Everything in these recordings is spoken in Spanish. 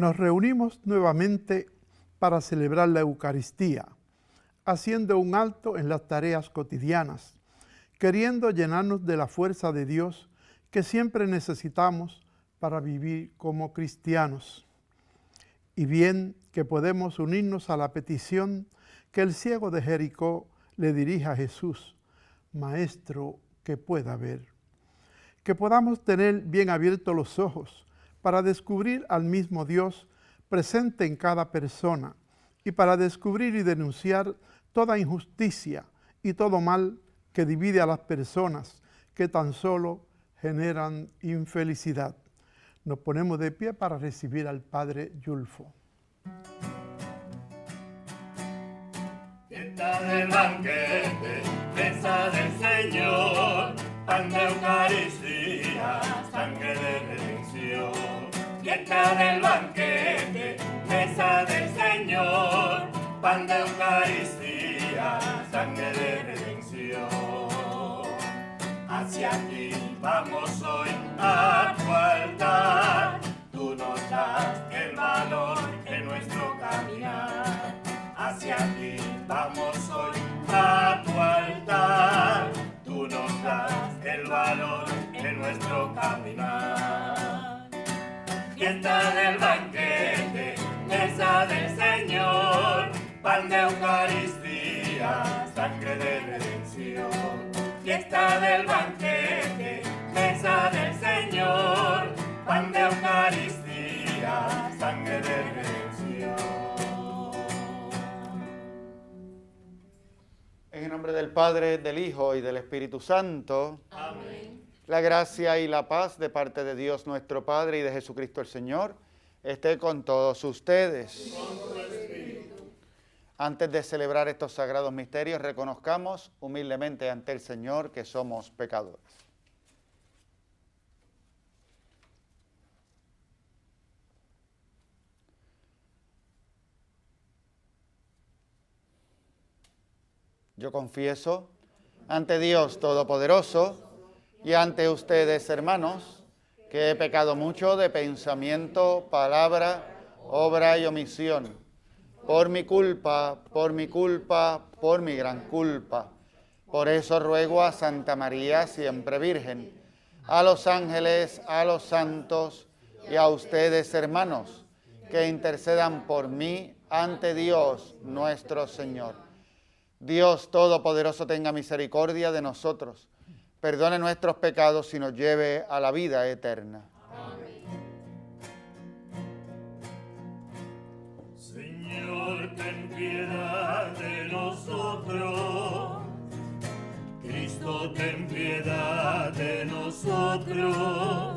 Nos reunimos nuevamente para celebrar la Eucaristía, haciendo un alto en las tareas cotidianas, queriendo llenarnos de la fuerza de Dios que siempre necesitamos para vivir como cristianos. Y bien que podemos unirnos a la petición que el ciego de Jericó le dirige a Jesús: Maestro, que pueda ver. Que podamos tener bien abiertos los ojos para descubrir al mismo Dios presente en cada persona y para descubrir y denunciar toda injusticia y todo mal que divide a las personas, que tan solo generan infelicidad. Nos ponemos de pie para recibir al Padre Yulfo. Fiesta del banquete, mesa del Señor, pan de Eucaristía, sangre de redención. Fiesta del banquete, mesa del Señor, pan de Eucaristía, sangre de redención. Hacia ti vamos hoy a tu altar, tú nos das el valor en nuestro caminar. Hacia ti vamos hoy a tu altar, tú nos das el valor en nuestro caminar. Fiesta del banquete, mesa del Señor, pan de Eucaristía, sangre de redención. Fiesta del banquete, mesa del Señor, pan de Eucaristía, sangre de redención. En el nombre del Padre, del Hijo y del Espíritu Santo. Amén. La gracia y la paz de parte de Dios nuestro Padre y de Jesucristo el Señor esté con todos ustedes. Con tu espíritu. Antes de celebrar estos sagrados misterios, reconozcamos humildemente ante el Señor que somos pecadores. Yo confieso ante Dios Todopoderoso y ante ustedes, hermanos, que he pecado mucho de pensamiento, palabra, obra y omisión, por mi culpa, por mi gran culpa. Por eso ruego a Santa María, siempre Virgen, a los ángeles, a los santos y a ustedes, hermanos, que intercedan por mí ante Dios nuestro Señor. Dios Todopoderoso tenga misericordia de nosotros, perdone nuestros pecados y nos lleve a la vida eterna. Amén. Señor, ten piedad de nosotros. Cristo, ten piedad de nosotros.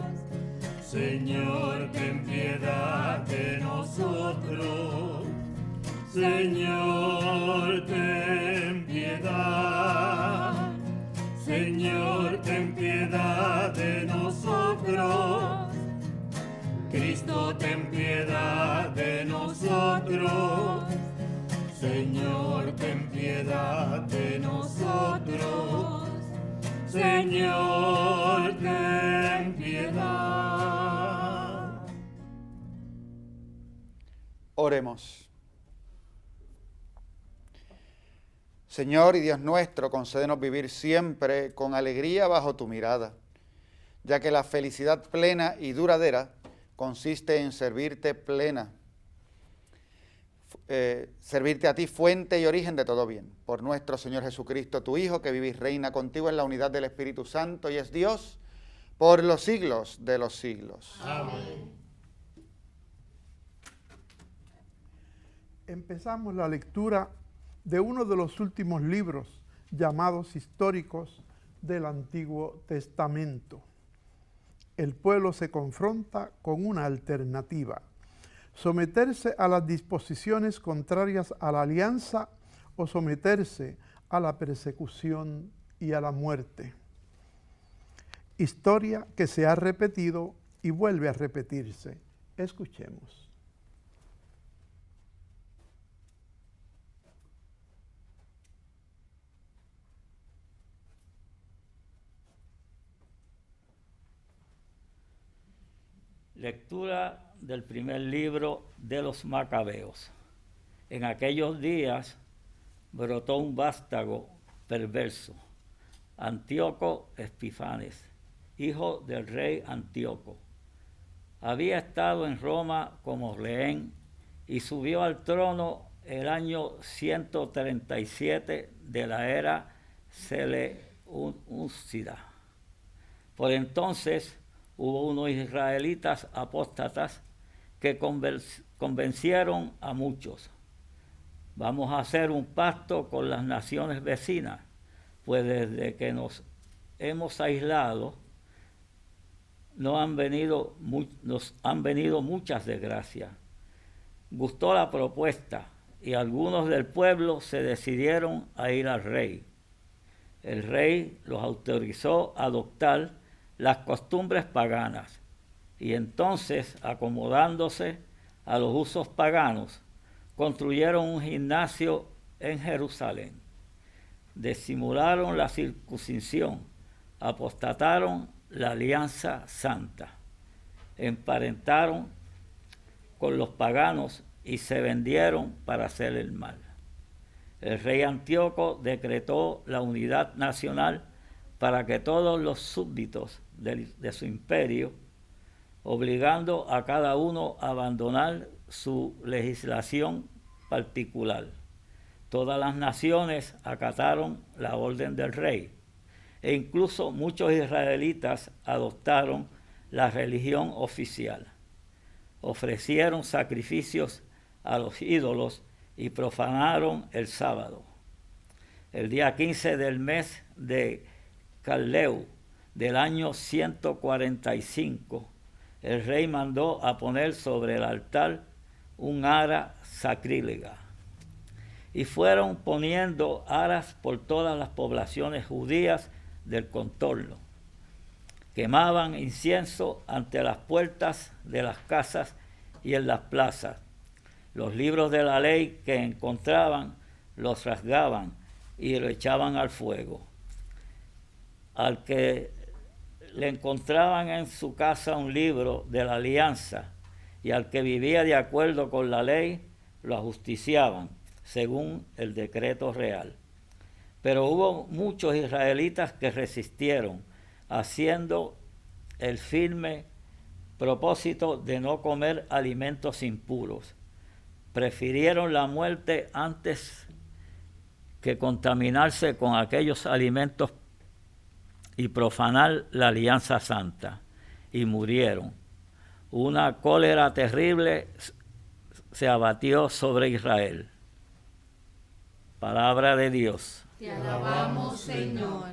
Señor, ten piedad de nosotros. Señor, ten piedad. Señor, ten piedad de nosotros. Cristo, ten piedad de nosotros. Señor, ten piedad de nosotros. Señor, ten piedad. Oremos. Señor y Dios nuestro, concédenos vivir siempre con alegría bajo tu mirada, ya que la felicidad plena y duradera consiste en servirte servirte a ti, fuente y origen de todo bien. Por nuestro Señor Jesucristo, tu Hijo, que vive y reina contigo en la unidad del Espíritu Santo y es Dios por los siglos de los siglos. Amén. Empezamos la lectura de uno de los últimos libros llamados históricos del Antiguo Testamento. El pueblo se confronta con una alternativa: someterse a las disposiciones contrarias a la alianza o someterse a la persecución y a la muerte. Historia que se ha repetido y vuelve a repetirse. Escuchemos. Lectura del primer libro de los Macabeos. En aquellos días brotó un vástago perverso, Antíoco Epifanes, hijo del rey Antíoco. Había estado en Roma como rehén y subió al trono el año 137 de la era Seleucida. Por entonces hubo unos israelitas apóstatas que convencieron a muchos. Vamos a hacer un pacto con las naciones vecinas, pues desde que nos hemos aislado nos han venido muchas desgracias. Gustó la propuesta y algunos del pueblo se decidieron a ir al rey. El rey los autorizó a adoptar las costumbres paganas y entonces, acomodándose a los usos paganos, construyeron un gimnasio en Jerusalén. Disimularon la circuncisión, apostataron la alianza santa, emparentaron con los paganos y se vendieron para hacer el mal. El rey Antíoco decretó la unidad nacional para que todos los súbditos de su imperio, obligando a cada uno a abandonar su legislación particular. Todas las naciones acataron la orden del rey, e incluso muchos israelitas adoptaron la religión oficial. Ofrecieron sacrificios a los ídolos y profanaron el sábado. El día 15 del mes de Carleu del año 145, el rey mandó a poner sobre el altar un ara sacrílega. Y fueron poniendo aras por todas las poblaciones judías del contorno. Quemaban incienso ante las puertas de las casas y en las plazas. Los libros de la ley que encontraban los rasgaban y lo echaban al fuego. Al que le encontraban en su casa un libro de la alianza y al que vivía de acuerdo con la ley, lo ajusticiaban según el decreto real. Pero hubo muchos israelitas que resistieron, haciendo el firme propósito de no comer alimentos impuros. Prefirieron la muerte antes que contaminarse con aquellos alimentos y profanar la alianza santa, y murieron. Una cólera terrible se abatió sobre Israel. Palabra de Dios. Te alabamos, Señor.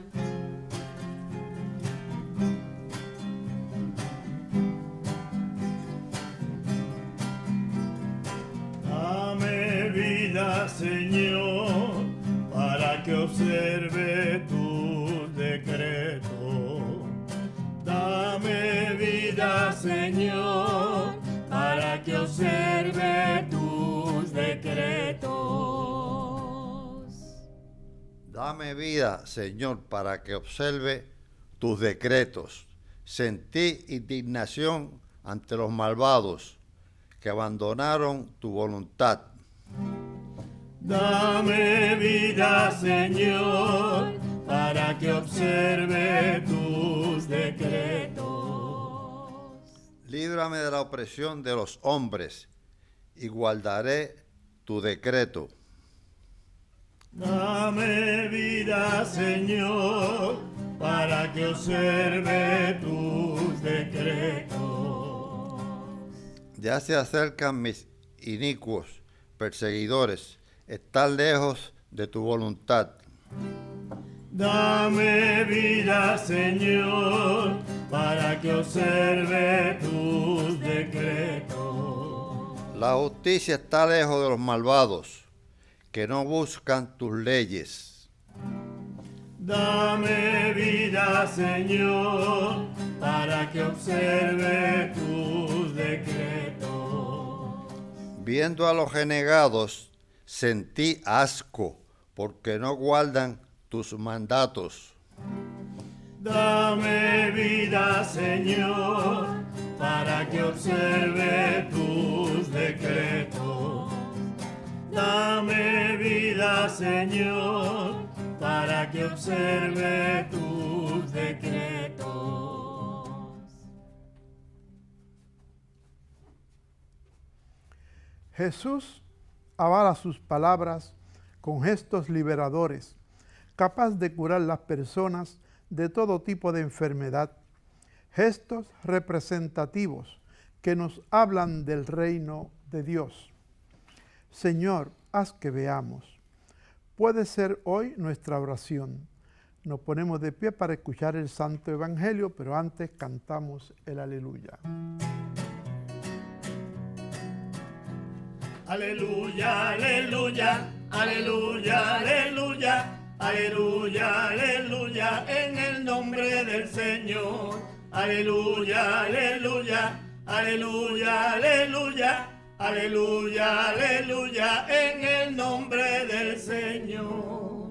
Dame vida, Señor, para que observe tus decretos. Dame vida, Señor, para que observe tus decretos. Dame vida, Señor, para que observe tus decretos. Sentí indignación ante los malvados que abandonaron tu voluntad. Dame vida, Señor, para que observe tus decretos. Líbrame de la opresión de los hombres y guardaré tu decreto. Dame vida, Señor, para que observe tus decretos. Ya se acercan mis inicuos perseguidores, estar lejos de tu voluntad. Dame vida, Señor, para que observe tus decretos. La justicia está lejos de los malvados, que no buscan tus leyes. Dame vida, Señor, para que observe tus decretos. Viendo a los renegados, sentí asco, porque no guardan tus mandatos. Dame vida, Señor, para para que observe tus decretos. Dame vida, Señor, para que observe tus decretos. Jesús avala sus palabras con gestos liberadores, capaz de curar las personas de todo tipo de enfermedad, gestos representativos que nos hablan del reino de Dios. Señor, haz que veamos. Puede ser hoy nuestra oración. Nos ponemos de pie para escuchar el Santo Evangelio, pero antes cantamos el Aleluya. Aleluya, aleluya, aleluya, aleluya, aleluya, aleluya, en el nombre del Señor. Aleluya, aleluya, aleluya, aleluya, aleluya, aleluya, en el nombre del Señor.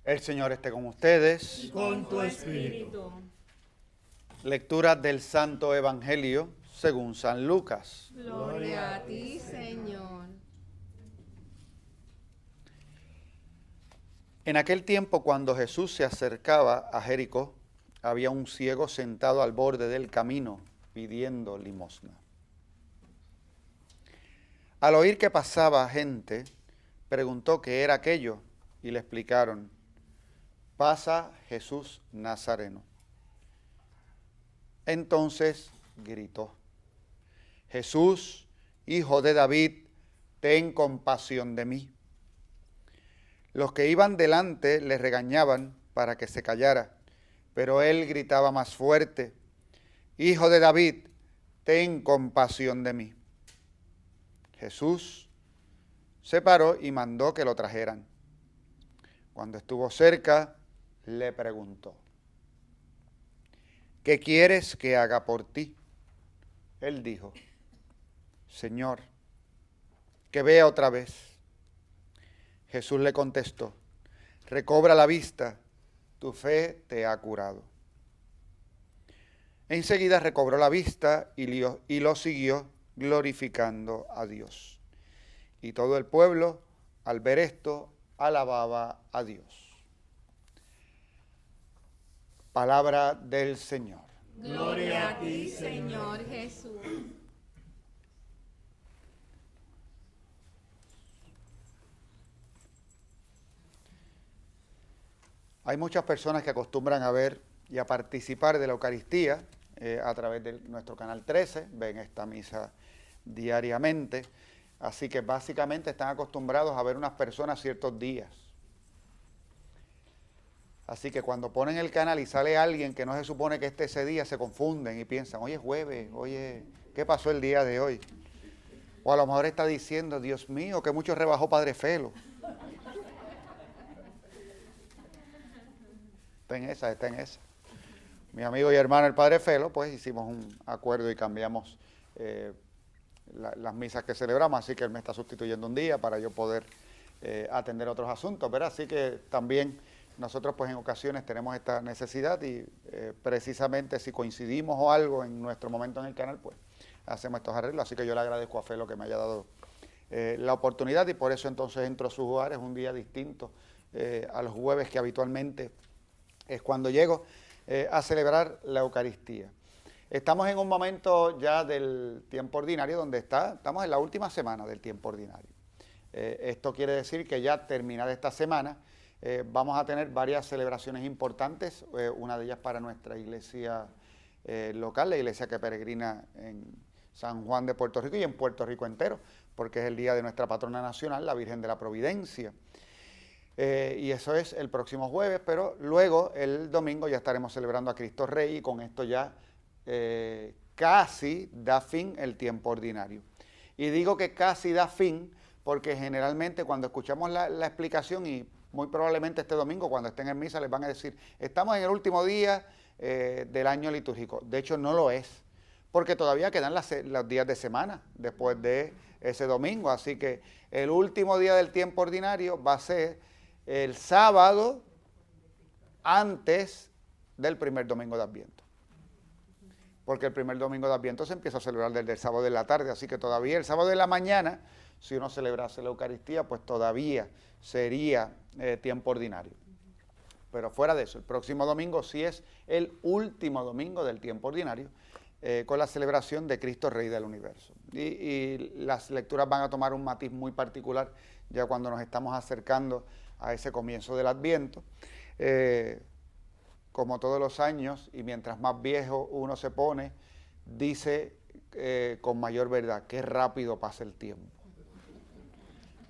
El Señor esté con ustedes. Y con tu espíritu. Lectura del Santo Evangelio según San Lucas. Gloria a ti, Señor. En aquel tiempo, cuando Jesús se acercaba a Jericó, había un ciego sentado al borde del camino pidiendo limosna. Al oír que pasaba gente, preguntó qué era aquello y le explicaron: pasa Jesús Nazareno. Entonces gritó: Jesús, hijo de David, ten compasión de mí. Los que iban delante le regañaban para que se callara, pero él gritaba más fuerte: Hijo de David, ten compasión de mí. Jesús se paró y mandó que lo trajeran. Cuando estuvo cerca, le preguntó: ¿qué quieres que haga por ti? Él dijo: Señor, que vea otra vez. Jesús le contestó: recobra la vista, tu fe te ha curado. Enseguida recobró la vista y lo siguió glorificando a Dios. Y todo el pueblo, al ver esto, alababa a Dios. Palabra del Señor. Gloria a ti, Señor Jesús. Hay muchas personas que acostumbran a ver y a participar de la Eucaristía a través de nuestro canal 13, ven esta misa diariamente, así que básicamente están acostumbrados a ver unas personas ciertos días. Así que cuando ponen el canal y sale alguien que no se supone que esté ese día, se confunden y piensan: oye, es jueves, oye, ¿qué pasó el día de hoy? O a lo mejor está diciendo: Dios mío, que mucho rebajó Padre Felo. Está en esa. Mi amigo y hermano el Padre Felo, pues hicimos un acuerdo y cambiamos las misas que celebramos, así que él me está sustituyendo un día para yo poder atender otros asuntos, ¿verdad? Así que también nosotros pues en ocasiones tenemos esta necesidad y precisamente si coincidimos o algo en nuestro momento en el canal, pues hacemos estos arreglos, así que yo le agradezco a Felo que me haya dado la oportunidad y por eso entonces entro a sus hogares un día distinto a los jueves que habitualmente es cuando llego a celebrar la Eucaristía. Estamos en un momento ya del tiempo ordinario donde estamos en la última semana del tiempo ordinario. Esto quiere decir que ya terminada esta semana vamos a tener varias celebraciones importantes, una de ellas para nuestra iglesia local, la iglesia que peregrina en San Juan de Puerto Rico y en Puerto Rico entero, porque es el día de nuestra patrona nacional, la Virgen de la Providencia. Y eso es el próximo jueves, pero luego el domingo ya estaremos celebrando a Cristo Rey y con esto ya casi da fin el tiempo ordinario. Y digo que casi da fin porque generalmente cuando escuchamos la explicación y muy probablemente este domingo cuando estén en misa les van a decir: estamos en el último día del año litúrgico. De hecho no lo es, porque todavía quedan los días de semana después de ese domingo. Así que el último día del tiempo ordinario va a ser el sábado antes del primer domingo de Adviento. Porque el primer domingo de Adviento se empieza a celebrar desde el sábado de la tarde, así que todavía el sábado de la mañana, si uno celebrase la Eucaristía, pues todavía sería tiempo ordinario. Pero fuera de eso, el próximo domingo sí es el último domingo del tiempo ordinario, con la celebración de Cristo Rey del Universo. Y las lecturas van a tomar un matiz muy particular ya cuando nos estamos acercando a ese comienzo del Adviento. Como todos los años, y mientras más viejo uno se pone, dice con mayor verdad, qué rápido pasa el tiempo.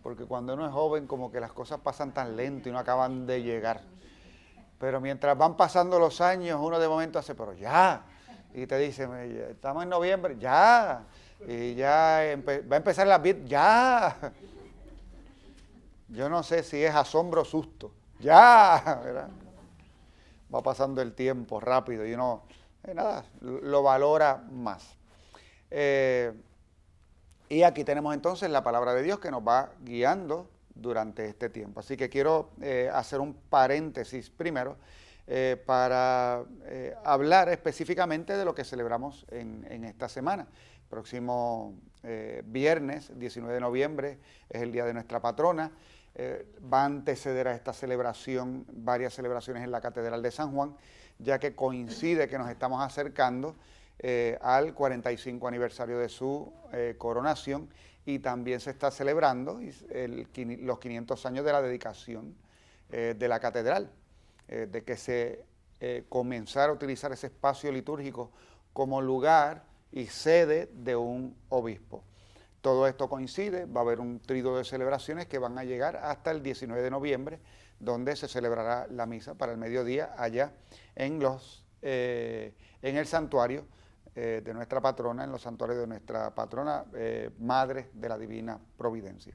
Porque cuando uno es joven, como que las cosas pasan tan lento y no acaban de llegar. Pero mientras van pasando los años, uno de momento hace, pero ya. Y te dice, estamos en noviembre, ya. Y ya va a empezar la vida, ya. Yo no sé si es asombro o susto. Ya, ¿verdad? Va pasando el tiempo rápido y uno, nada, lo valora más. Y aquí tenemos entonces la palabra de Dios que nos va guiando durante este tiempo. Así que quiero hacer un paréntesis primero para hablar específicamente de lo que celebramos en esta semana. Próximo viernes, 19 de noviembre, es el día de nuestra patrona. Va a anteceder a esta celebración varias celebraciones en la Catedral de San Juan, ya que coincide que nos estamos acercando al 45 aniversario de su coronación, y también se está celebrando los 500 años de la dedicación de la catedral, de que se comenzara a utilizar ese espacio litúrgico como lugar y sede de un obispo. Todo esto coincide, va a haber un tríodo de celebraciones que van a llegar hasta el 19 de noviembre, donde se celebrará la misa para el mediodía allá en el santuario de nuestra patrona, en los santuarios de nuestra patrona, Madre de la Divina Providencia.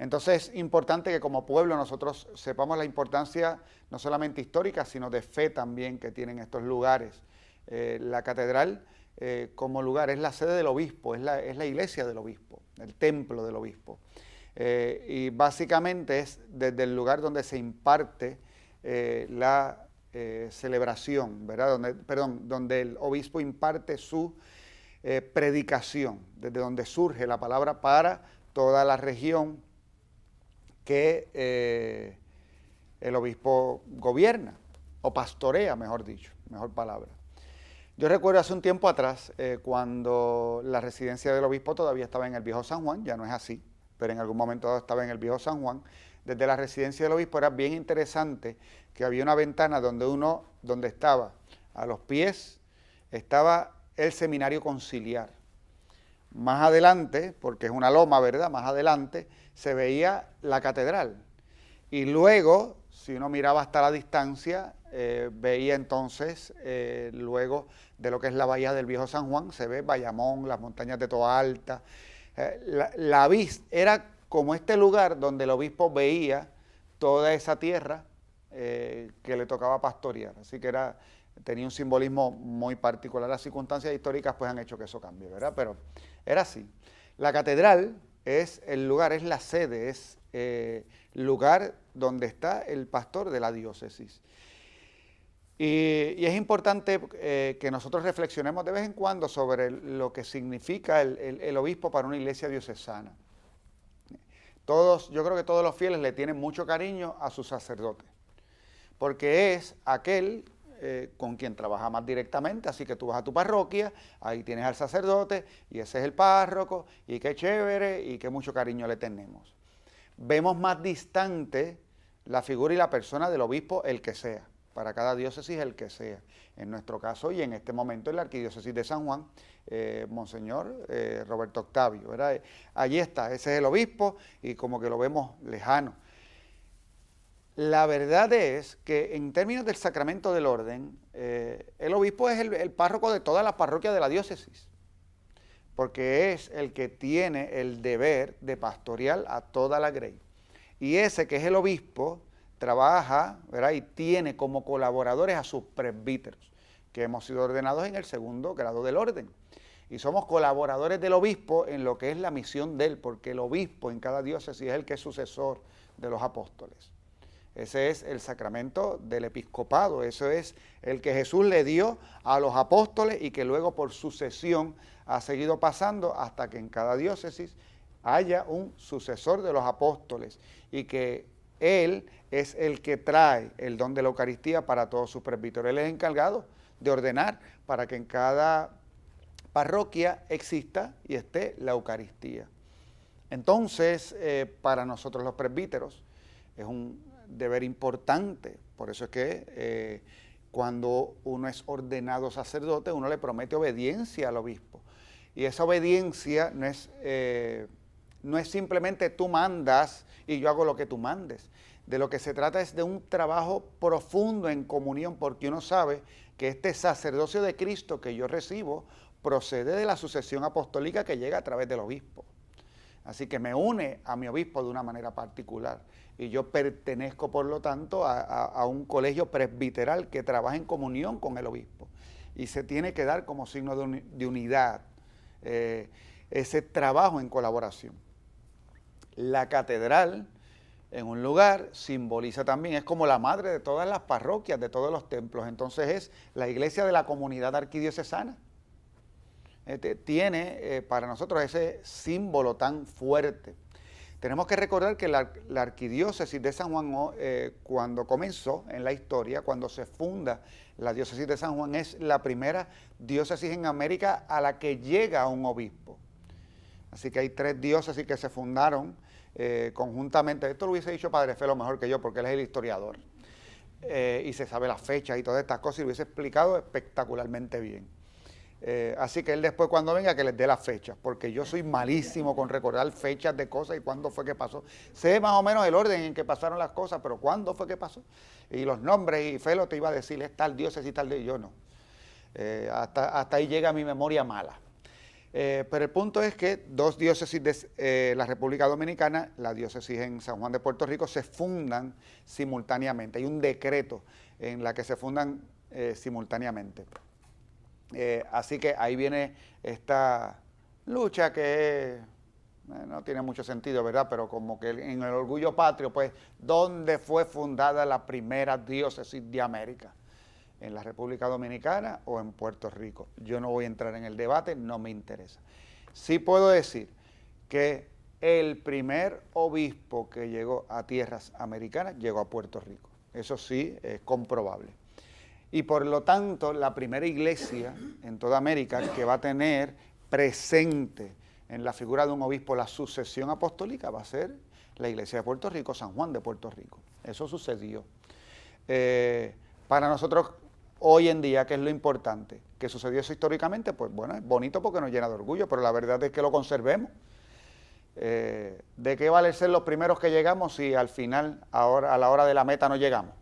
Entonces es importante que como pueblo nosotros sepamos la importancia no solamente histórica, sino de fe también que tienen estos lugares. La catedral como lugar es la sede del obispo, es la iglesia del obispo, el templo del obispo. Y básicamente es desde el lugar donde se imparte la celebración, ¿verdad? Donde el obispo imparte su predicación, desde donde surge la palabra para toda la región que el obispo gobierna, o pastorea, mejor dicho, mejor palabra. Yo recuerdo hace un tiempo atrás, cuando la residencia del obispo todavía estaba en el Viejo San Juan, ya no es así, pero en algún momento estaba en el Viejo San Juan. Desde la residencia del obispo era bien interesante que había una ventana donde estaba a los pies, estaba el seminario conciliar. Más adelante, porque es una loma, ¿verdad? Más adelante se veía la catedral. Y luego, si uno miraba hasta la distancia, veía entonces, luego de lo que es la bahía del Viejo San Juan, se ve Bayamón, las montañas de Toa Alta. La vista era como este lugar donde el obispo veía toda esa tierra que le tocaba pastorear. Así que tenía un simbolismo muy particular. Las circunstancias históricas pues han hecho que eso cambie, ¿verdad? Pero era así. La catedral es el lugar, es la sede, es lugar donde está el pastor de la diócesis. Y es importante que nosotros reflexionemos de vez en cuando sobre lo que significa el obispo para una iglesia diocesana. Yo creo que todos los fieles le tienen mucho cariño a su sacerdote, porque es aquel con quien trabaja más directamente. Así que tú vas a tu parroquia, ahí tienes al sacerdote, y ese es el párroco, y qué chévere, y qué mucho cariño le tenemos. Vemos más distante la figura y la persona del obispo, el que sea, para cada diócesis el que sea. En nuestro caso, y en este momento en la arquidiócesis de San Juan, Monseñor Roberto Octavio, ¿verdad? Allí está, ese es el obispo, y como que lo vemos lejano. La verdad es que en términos del sacramento del orden, el obispo es el párroco de toda la parroquia de la diócesis, porque es el que tiene el deber de pastorear a toda la grey. Y ese que es el obispo trabaja, ¿verdad? Y tiene como colaboradores a sus presbíteros, que hemos sido ordenados en el segundo grado del orden. y somos colaboradores del obispo en lo que es la misión de él, porque el obispo en cada diócesis es el que es sucesor de los apóstoles. Ese es el sacramento del episcopado, eso es el que Jesús le dio a los apóstoles y que luego por sucesión ha seguido pasando hasta que en cada diócesis haya un sucesor de los apóstoles y que él es el que trae el don de la Eucaristía para todos sus presbíteros. Él es encargado de ordenar para que en cada parroquia exista y esté la Eucaristía. Entonces, para nosotros los presbíteros es un deber importante, por eso es que cuando uno es ordenado sacerdote, uno le promete obediencia al obispo. Y esa obediencia no es simplemente tú mandas y yo hago lo que tú mandes. De lo que se trata es de un trabajo profundo en comunión, porque uno sabe que este sacerdocio de Cristo que yo recibo procede de la sucesión apostólica que llega a través del obispo. Así que me une a mi obispo de una manera particular. Y yo pertenezco, por lo tanto, a un colegio presbiteral que trabaja en comunión con el obispo. Y se tiene que dar como signo de unidad ese trabajo en colaboración. La catedral, en un lugar, simboliza también, es como la madre de todas las parroquias, de todos los templos. Entonces es la iglesia de la comunidad arquidiocesana. Tiene para nosotros ese símbolo tan fuerte. Tenemos que recordar que la arquidiócesis de San Juan, cuando comenzó en la historia, cuando se funda la diócesis de San Juan, es la primera diócesis en América a la que llega un obispo. Así que hay 3 diócesis que se fundaron conjuntamente. Esto lo hubiese dicho Padre Felo mejor que yo, porque él es el historiador. Y se sabe las fechas y todas estas cosas, y lo hubiese explicado espectacularmente bien. Así que él después cuando venga que les dé las fechas, porque yo soy malísimo con recordar fechas de cosas y cuándo fue que pasó. Sé más o menos el orden en que pasaron las cosas, pero cuándo fue que pasó. Y los nombres, y Felo te iba a decir, es tal diócesis y tal de yo no. Hasta ahí llega mi memoria mala. Pero el punto es que 2 diócesis de la República Dominicana, la diócesis en San Juan de Puerto Rico, se fundan simultáneamente. Hay un decreto en la que se fundan simultáneamente. Así que ahí viene esta lucha que no tiene mucho sentido, ¿verdad? Pero como que en el orgullo patrio, pues, ¿dónde fue fundada la primera diócesis de América? ¿En la República Dominicana o en Puerto Rico? Yo no voy a entrar en el debate, no me interesa. Sí puedo decir que el primer obispo que llegó a tierras americanas llegó a Puerto Rico. Eso sí es comprobable. Y por lo tanto, la primera iglesia en toda América que va a tener presente en la figura de un obispo la sucesión apostólica va a ser la iglesia de Puerto Rico, San Juan de Puerto Rico. Eso sucedió. Para nosotros, hoy en día, ¿qué es lo importante? ¿Que sucedió eso históricamente? Pues bueno, es bonito porque nos llena de orgullo, pero la verdad es que lo conservemos. ¿De qué vale ser los primeros que llegamos si al final, ahora, a la hora de la meta, no llegamos?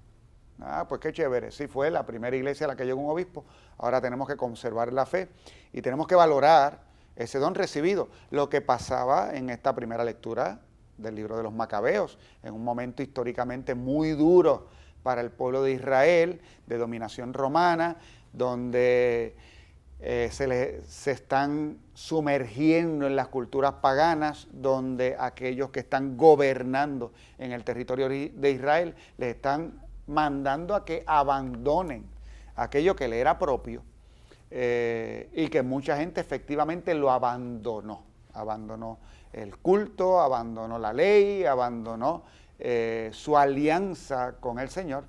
Pues qué chévere, sí fue la primera iglesia a la que llegó un obispo, ahora tenemos que conservar la fe y tenemos que valorar ese don recibido. Lo que pasaba en esta primera lectura del libro de los Macabeos, en un momento históricamente muy duro para el pueblo de Israel, de dominación romana, donde se están sumergiendo en las culturas paganas, donde aquellos que están gobernando en el territorio de Israel les están mandando a que abandonen aquello que le era propio y que mucha gente efectivamente lo abandonó. Abandonó el culto, abandonó la ley, abandonó su alianza con el Señor.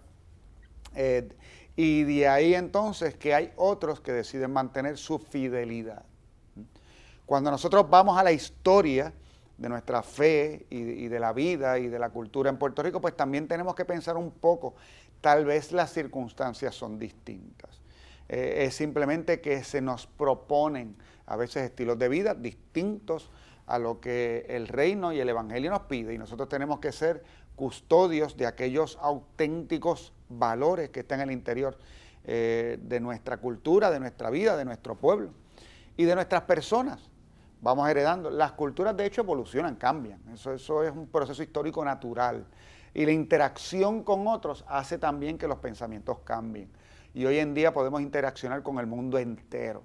Y de ahí entonces que hay otros que deciden mantener su fidelidad. Cuando nosotros vamos a la historia de nuestra fe y de la vida y de la cultura en Puerto Rico, pues también tenemos que pensar un poco, tal vez las circunstancias son distintas. Es simplemente que se nos proponen a veces estilos de vida distintos a lo que el reino y el evangelio nos pide, y nosotros tenemos que ser custodios de aquellos auténticos valores que están en el interior de nuestra cultura, de nuestra vida, de nuestro pueblo y de nuestras personas. Vamos heredando. Las culturas, de hecho, evolucionan, cambian. Eso es un proceso histórico natural. Y la interacción con otros hace también que los pensamientos cambien. Y hoy en día podemos interaccionar con el mundo entero.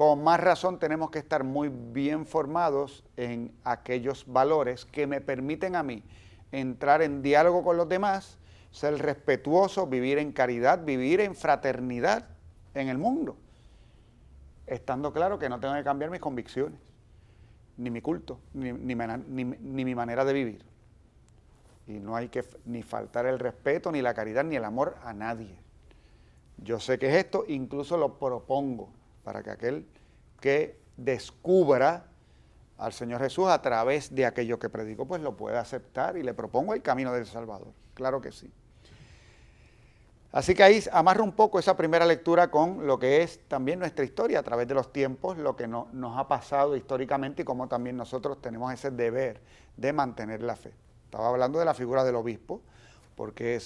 con más razón tenemos que estar muy bien formados en aquellos valores que me permiten a mí entrar en diálogo con los demás, ser respetuoso, vivir en caridad, vivir en fraternidad en el mundo, estando claro que no tengo que cambiar mis convicciones, ni mi culto, ni mi manera de vivir. Y no hay que ni faltar el respeto, ni la caridad, ni el amor a nadie. Yo sé que es esto, incluso lo propongo para que aquel que descubra al Señor Jesús a través de aquello que predico, pues lo pueda aceptar, y le propongo el camino del Salvador. Claro que sí. Así que ahí amarro un poco esa primera lectura con lo que es también nuestra historia a través de los tiempos, lo que nos ha pasado históricamente y cómo también nosotros tenemos ese deber de mantener la fe. Estaba hablando de la figura del obispo, porque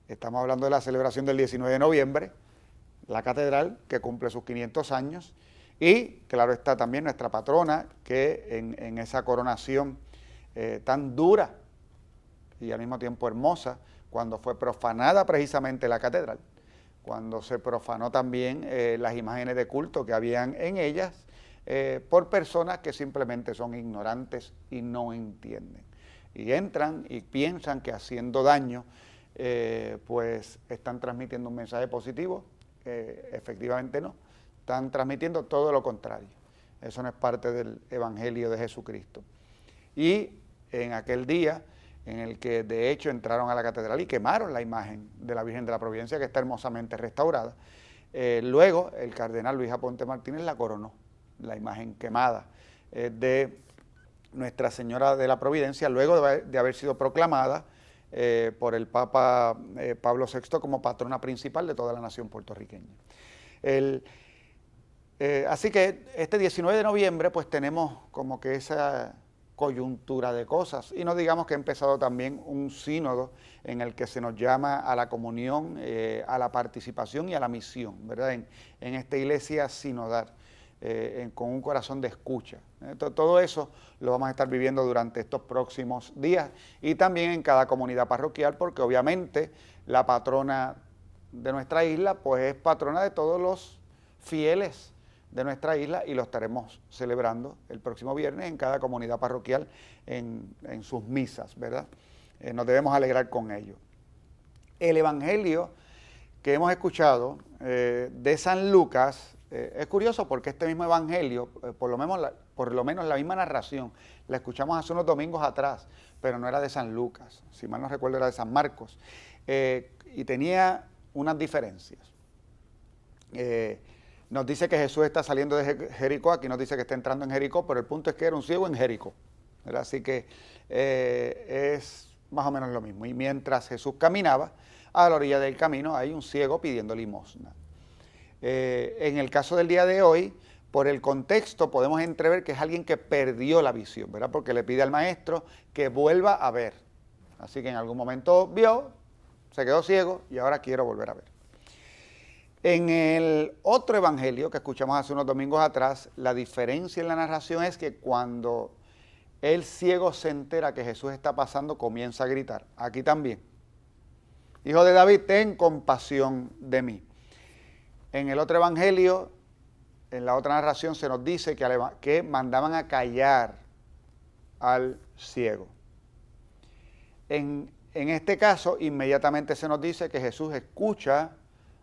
estamos hablando de la celebración del 19 de noviembre, la catedral que cumple sus 500 años, y claro está también nuestra patrona, que en esa coronación tan dura y al mismo tiempo hermosa, cuando fue profanada precisamente la catedral, cuando se profanó también las imágenes de culto que habían en ellas, por personas que simplemente son ignorantes y no entienden. Y entran y piensan que haciendo daño, pues están transmitiendo un mensaje positivo. Efectivamente no, están transmitiendo todo lo contrario. Eso no es parte del Evangelio de Jesucristo. Y en aquel día en el que de hecho entraron a la catedral y quemaron la imagen de la Virgen de la Providencia, que está hermosamente restaurada, luego el cardenal Luis Aponte Martínez la coronó, la imagen quemada de Nuestra Señora de la Providencia, luego de haber sido proclamada por el Papa Pablo VI como patrona principal de toda la nación puertorriqueña. Así que este 19 de noviembre pues tenemos como que esa coyuntura de cosas, y no digamos que ha empezado también un sínodo en el que se nos llama a la comunión, a la participación y a la misión, ¿verdad? En esta iglesia sinodal, con un corazón de escucha. Todo eso lo vamos a estar viviendo durante estos próximos días, y también en cada comunidad parroquial, porque obviamente la patrona de nuestra isla pues es patrona de todos los fieles de nuestra isla, y lo estaremos celebrando el próximo viernes en cada comunidad parroquial en sus misas, ¿verdad? Nos debemos alegrar con ello. El Evangelio que hemos escuchado de San Lucas es curioso, porque este mismo Evangelio, por lo menos la misma narración, la escuchamos hace unos domingos atrás, pero no era de San Lucas, si mal no recuerdo era de San Marcos, y tenía unas diferencias. Nos dice que Jesús está saliendo de Jericó, aquí nos dice que está entrando en Jericó, pero el punto es que era un ciego en Jericó, ¿verdad? Así que es más o menos lo mismo. Y mientras Jesús caminaba, a la orilla del camino hay un ciego pidiendo limosna. En el caso del día de hoy, por el contexto podemos entrever que es alguien que perdió la visión, ¿verdad? Porque le pide al maestro que vuelva a ver. Así que en algún momento vio, se quedó ciego y ahora quiero volver a ver. En el otro evangelio que escuchamos hace unos domingos atrás, la diferencia en la narración es que cuando el ciego se entera que Jesús está pasando, comienza a gritar. Aquí también: Hijo de David, ten compasión de mí. En el otro evangelio, en la otra narración, se nos dice que mandaban a callar al ciego. En este caso, inmediatamente se nos dice que Jesús escucha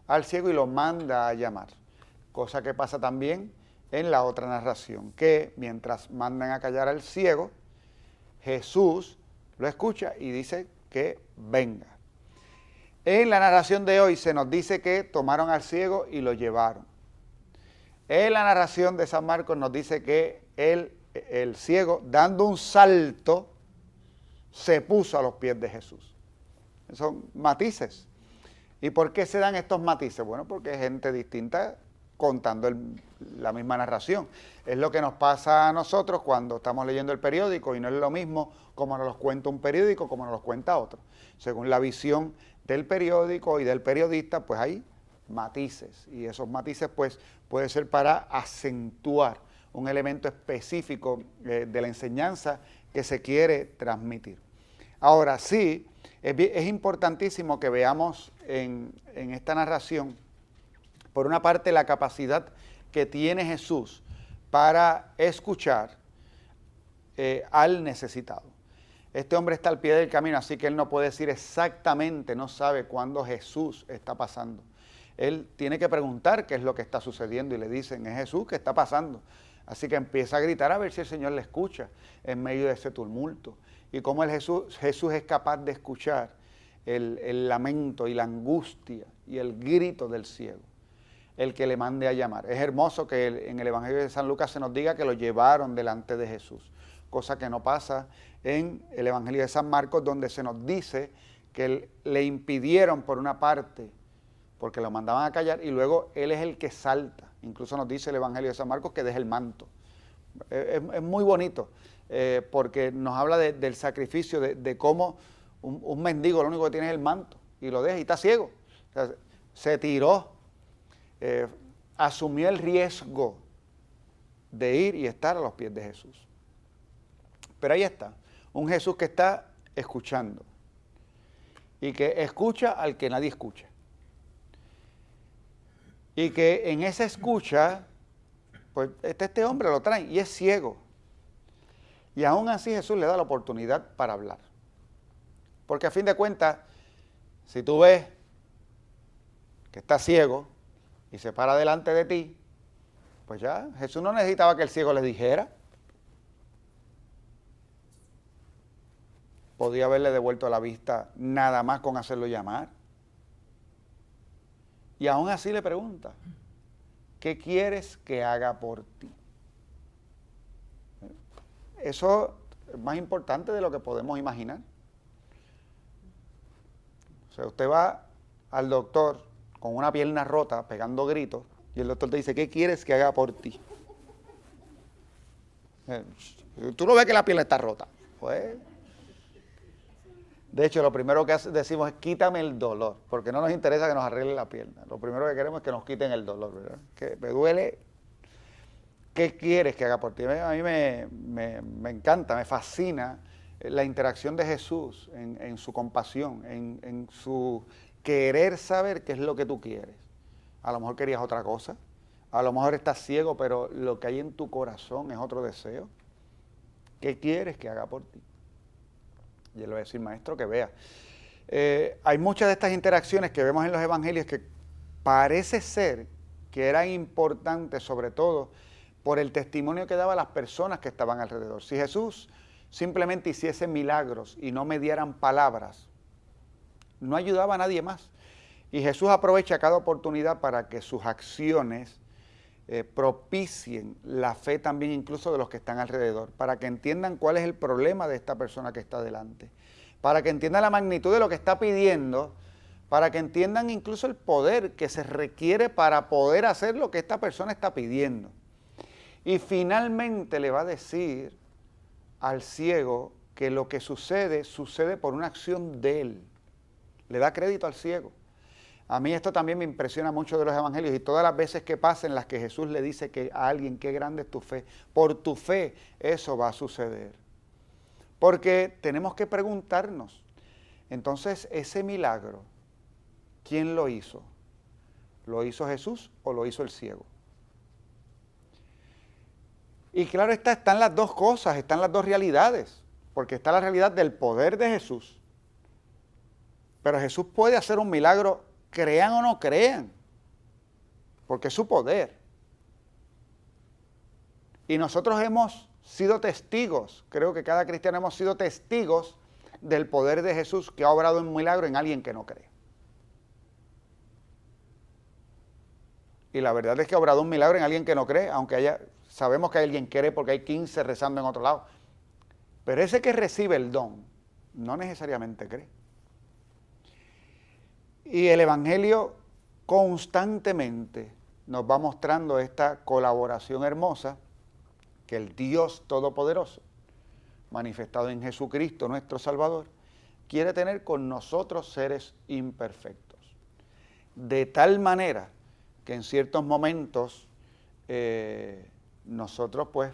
al ciego y lo manda a llamar, cosa que pasa también en la otra narración, que mientras mandan a callar al ciego, Jesús lo escucha y dice que venga. En la narración de hoy se nos dice que tomaron al ciego y lo llevaron. En la narración de San Marcos nos dice que el ciego, dando un salto, se puso a los pies de Jesús. Son matices. ¿Y por qué se dan estos matices? Bueno, porque es gente distinta contando la misma narración. Es lo que nos pasa a nosotros cuando estamos leyendo el periódico, y no es lo mismo como nos los cuenta un periódico como nos los cuenta otro. Según la visión del periódico y del periodista, pues hay matices, y esos matices pues puede ser para acentuar un elemento específico de la enseñanza que se quiere transmitir. Ahora sí, es importantísimo que veamos en esta narración, por una parte, la capacidad que tiene Jesús para escuchar al necesitado. Este hombre está al pie del camino, así que él no puede decir exactamente, no sabe cuándo Jesús está pasando. Él tiene que preguntar qué es lo que está sucediendo y le dicen, es Jesús que está pasando. Así que empieza a gritar a ver si el Señor le escucha en medio de ese tumulto. Y cómo Jesús es capaz de escuchar el lamento y la angustia y el grito del ciego, el que le mande a llamar. Es hermoso que en el Evangelio de San Lucas se nos diga que lo llevaron delante de Jesús, cosa que no pasa en el Evangelio de San Marcos, donde se nos dice que le impidieron por una parte, porque lo mandaban a callar, y luego él es el que salta. Incluso nos dice el Evangelio de San Marcos que deja el manto. Es muy bonito, porque nos habla del sacrificio, de cómo un mendigo lo único que tiene es el manto, y lo deja y está ciego. O sea, se tiró, asumió el riesgo de ir y estar a los pies de Jesús. Pero ahí está, un Jesús que está escuchando, y que escucha al que nadie escucha. Y que en esa escucha, pues este hombre lo traen y es ciego. Y aún así Jesús le da la oportunidad para hablar. Porque a fin de cuentas, si tú ves que está ciego y se para delante de ti, pues ya Jesús no necesitaba que el ciego le dijera. Podía haberle devuelto la vista nada más con hacerlo llamar. Y aún así le pregunta, ¿qué quieres que haga por ti? Eso es más importante de lo que podemos imaginar. O sea, usted va al doctor con una pierna rota, pegando gritos, y el doctor te dice, ¿qué quieres que haga por ti? Tú no ves que la pierna está rota. Pues, de hecho, lo primero que decimos es quítame el dolor, porque no nos interesa que nos arregle la pierna. Lo primero que queremos es que nos quiten el dolor, ¿verdad? Que me duele. ¿Qué quieres que haga por ti? A mí me encanta, me fascina la interacción de Jesús en su compasión, en su querer saber qué es lo que tú quieres. A lo mejor querías otra cosa, a lo mejor estás ciego, pero lo que hay en tu corazón es otro deseo. ¿Qué quieres que haga por ti? Y él le va a decir, maestro, que vea. Hay muchas de estas interacciones que vemos en los evangelios que parece ser que eran importantes, sobre todo por el testimonio que daban las personas que estaban alrededor. Si Jesús simplemente hiciese milagros y no mediaran palabras, no ayudaba a nadie más. Y Jesús aprovecha cada oportunidad para que sus acciones propicien la fe también incluso de los que están alrededor, para que entiendan cuál es el problema de esta persona que está delante, para que entiendan la magnitud de lo que está pidiendo, para que entiendan incluso el poder que se requiere para poder hacer lo que esta persona está pidiendo. Y finalmente le va a decir al ciego que lo que sucede por una acción de él. Le da crédito al ciego. A mí esto también me impresiona mucho de los evangelios y todas las veces que pasa en las que Jesús le dice que a alguien, qué grande es tu fe, por tu fe eso va a suceder. Porque tenemos que preguntarnos, entonces ese milagro, ¿quién lo hizo? ¿Lo hizo Jesús o lo hizo el ciego? Y claro, están las dos cosas, están las dos realidades, porque está la realidad del poder de Jesús, pero Jesús puede hacer un milagro, crean o no crean, porque es su poder. Y nosotros hemos sido testigos, creo que cada cristiano hemos sido testigos del poder de Jesús que ha obrado un milagro en alguien que no cree. Y la verdad es que ha obrado un milagro en alguien que no cree, aunque sabemos que hay alguien que cree porque hay 15 rezando en otro lado. Pero ese que recibe el don no necesariamente cree. Y el Evangelio constantemente nos va mostrando esta colaboración hermosa que el Dios Todopoderoso, manifestado en Jesucristo nuestro Salvador, quiere tener con nosotros seres imperfectos. De tal manera que en ciertos momentos nosotros pues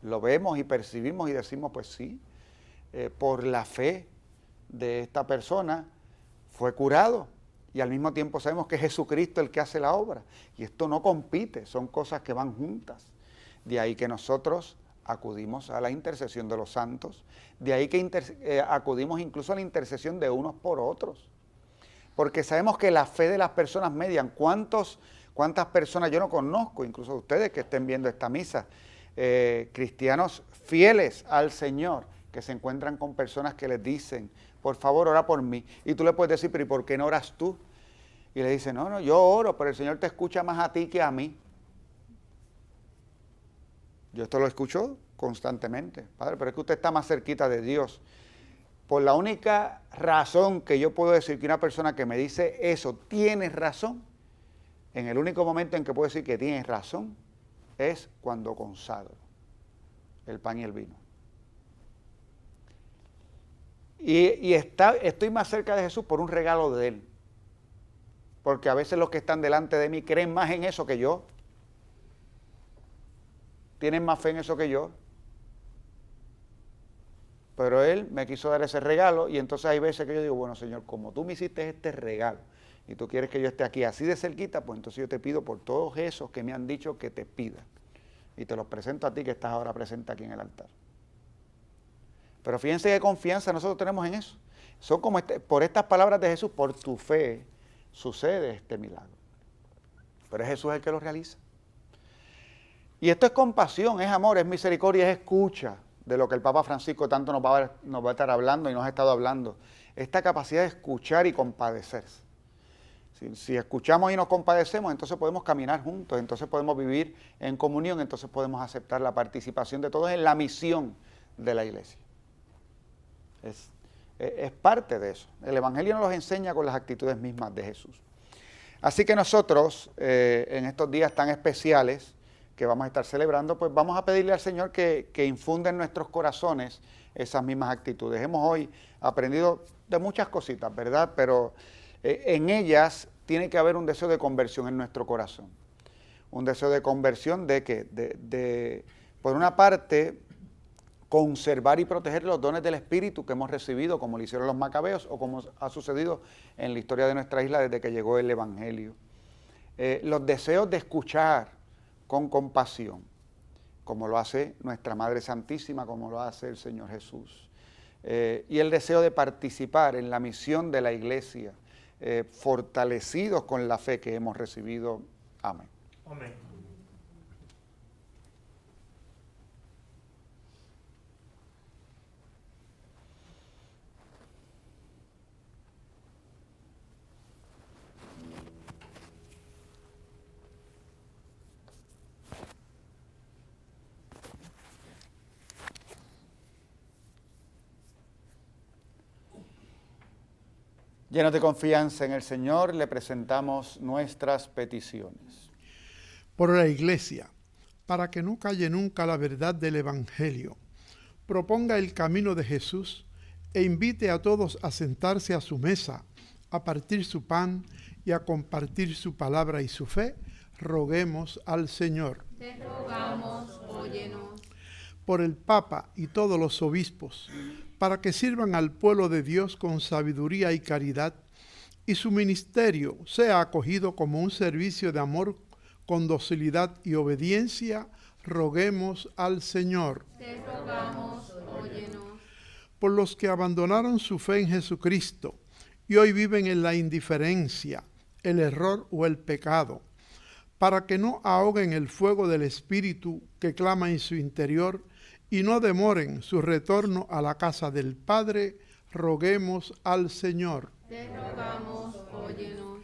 lo vemos y percibimos y decimos pues sí, por la fe de esta persona fue curado y al mismo tiempo sabemos que es Jesucristo el que hace la obra. Y esto no compite, son cosas que van juntas. De ahí que nosotros acudimos a la intercesión de los santos, de ahí que acudimos incluso a la intercesión de unos por otros. Porque sabemos que la fe de las personas median. ¿Cuántas personas yo no conozco, incluso ustedes que estén viendo esta misa, cristianos fieles al Señor, que se encuentran con personas que les dicen, por favor, ora por mí? Y tú le puedes decir, pero ¿y por qué no oras tú? Y le dice, no, yo oro, pero el Señor te escucha más a ti que a mí. Yo esto lo escucho constantemente. Padre, pero es que usted está más cerquita de Dios. Por la única razón que yo puedo decir que una persona que me dice eso, tienes razón, en el único momento en que puedo decir que tienes razón, es cuando consagro el pan y el vino. Y estoy más cerca de Jesús por un regalo de Él. Porque a veces los que están delante de mí creen más en eso que yo. Tienen más fe en eso que yo. Pero Él me quiso dar ese regalo y entonces hay veces que yo digo, bueno, Señor, como tú me hiciste este regalo y tú quieres que yo esté aquí así de cerquita, pues entonces yo te pido por todos esos que me han dicho que te pida. Y te los presento a ti que estás ahora presente aquí en el altar. Pero fíjense qué confianza nosotros tenemos en eso. Son como por estas palabras de Jesús, por tu fe sucede este milagro. Pero es Jesús el que lo realiza. Y esto es compasión, es amor, es misericordia, es escucha de lo que el Papa Francisco tanto nos va a estar hablando y nos ha estado hablando. Esta capacidad de escuchar y compadecerse. Si escuchamos y nos compadecemos, entonces podemos caminar juntos, entonces podemos vivir en comunión, entonces podemos aceptar la participación de todos en la misión de la iglesia. Es parte de eso. El Evangelio nos los enseña con las actitudes mismas de Jesús. Así que nosotros, en estos días tan especiales que vamos a estar celebrando, pues vamos a pedirle al Señor que infunda en nuestros corazones esas mismas actitudes. Hemos hoy aprendido de muchas cositas, ¿verdad? Pero en ellas tiene que haber un deseo de conversión en nuestro corazón. Un deseo de conversión de que, por una parte, conservar y proteger los dones del Espíritu que hemos recibido, como lo hicieron los macabeos o como ha sucedido en la historia de nuestra isla desde que llegó el Evangelio. Los deseos de escuchar con compasión, como lo hace nuestra Madre Santísima, como lo hace el Señor Jesús. Y el deseo de participar en la misión de la Iglesia, fortalecidos con la fe que hemos recibido. Amén. Amén. Llenos de confianza en el Señor, le presentamos nuestras peticiones. Por la Iglesia, para que no calle nunca la verdad del Evangelio, proponga el camino de Jesús e invite a todos a sentarse a su mesa, a partir su pan y a compartir su palabra y su fe, roguemos al Señor. Te rogamos, óyenos. Por el Papa y todos los obispos, para que sirvan al pueblo de Dios con sabiduría y caridad, y su ministerio sea acogido como un servicio de amor con docilidad y obediencia, roguemos al Señor. Te rogamos, óyenos. Por los que abandonaron su fe en Jesucristo y hoy viven en la indiferencia, el error o el pecado, para que no ahoguen el fuego del Espíritu que clama en su interior y no demoren su retorno a la casa del Padre, roguemos al Señor. Te rogamos, óyenos.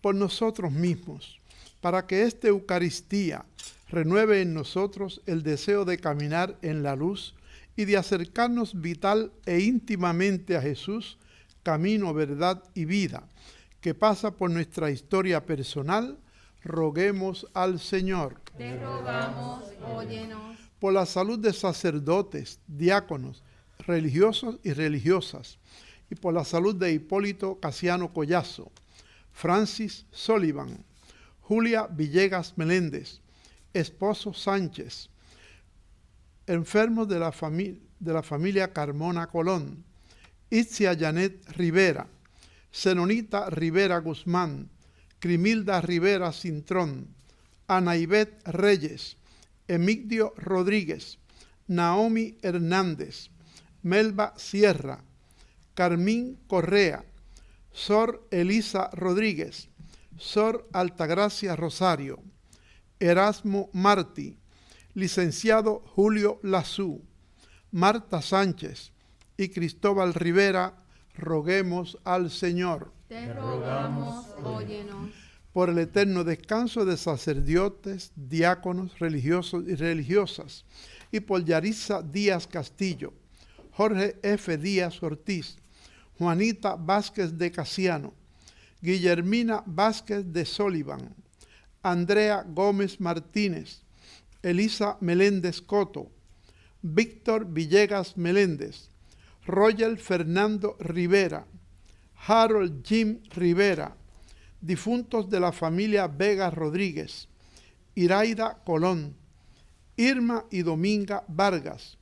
Por nosotros mismos, para que esta Eucaristía renueve en nosotros el deseo de caminar en la luz y de acercarnos vital e íntimamente a Jesús, camino, verdad y vida, que pasa por nuestra historia personal, roguemos al Señor. Te rogamos, óyenos. Por la salud de sacerdotes, diáconos, religiosos y religiosas, y por la salud de Hipólito Casiano Collazo, Francis Sullivan, Julia Villegas Meléndez, Esposo Sánchez, enfermos de la familia Carmona Colón, Itzia Janet Rivera, Zenonita Rivera Guzmán, Crimilda Rivera Cintrón, Anaibet Reyes, Emigdio Rodríguez, Naomi Hernández, Melba Sierra, Carmín Correa, Sor Elisa Rodríguez, Sor Altagracia Rosario, Erasmo Martí, licenciado Julio Lazú, Marta Sánchez y Cristóbal Rivera, roguemos al Señor. Te rogamos, óyenos. Por el eterno descanso de sacerdotes, diáconos, religiosos y religiosas, y por Yarisa Díaz Castillo, Jorge F. Díaz Ortiz, Juanita Vázquez de Casiano, Guillermina Vázquez de Sullivan, Andrea Gómez Martínez, Elisa Meléndez Coto, Víctor Villegas Meléndez, Roger Fernando Rivera, Harold Jim Rivera, difuntos de la familia Vega Rodríguez, Iraida Colón, Irma y Dominga Vargas,